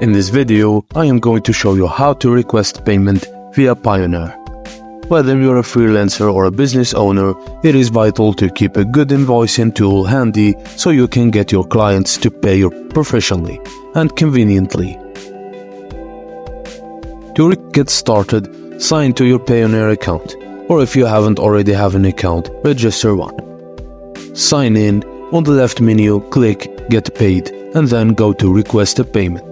In this video, I am going to show you how to request payment via Payoneer. Whether you're a freelancer or a business owner, it is vital to keep a good invoicing tool handy so you can get your clients to pay you professionally and conveniently. To get started, sign to your Payoneer account, or if you haven't already have an account, register one. Sign in. On the left menu, click Get Paid and then go to Request a Payment.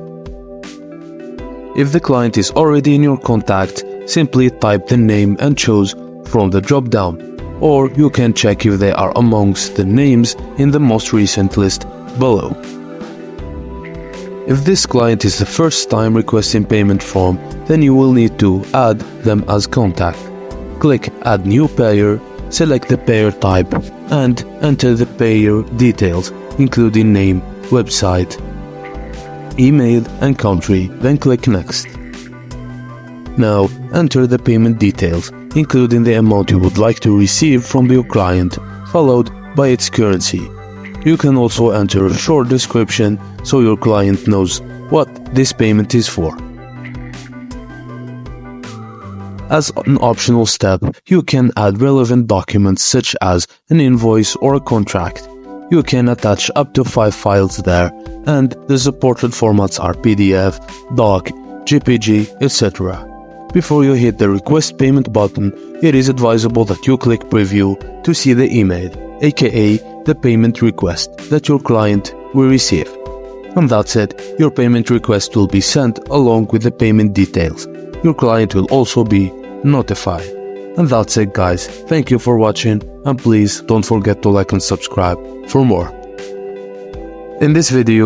If the client is already in your contact, simply type the name and choose from the drop-down, or you can check if they are amongst the names in the most recent list below. If this client is the first time requesting payment from, then you will need to add them as contact. Click Add New Payer, select the payer type, and enter the payer details, including name, website, email, and country, then click Next. Now, enter the payment details, including the amount you would like to receive from your client, followed by its currency. You can also enter a short description so your client knows what this payment is for. As an optional step, you can add relevant documents such as an invoice or a contract. You can attach up to 5 files there, and the supported formats are PDF, doc, JPG, etc. Before you hit the request payment button, it is advisable that you click preview to see the email, aka the payment request that your client will receive. And that's it, your payment request will be sent along with the payment details. Your client will also be notified. And that's it, guys. Thank you for watching, and please don't forget to like and subscribe for more. In this video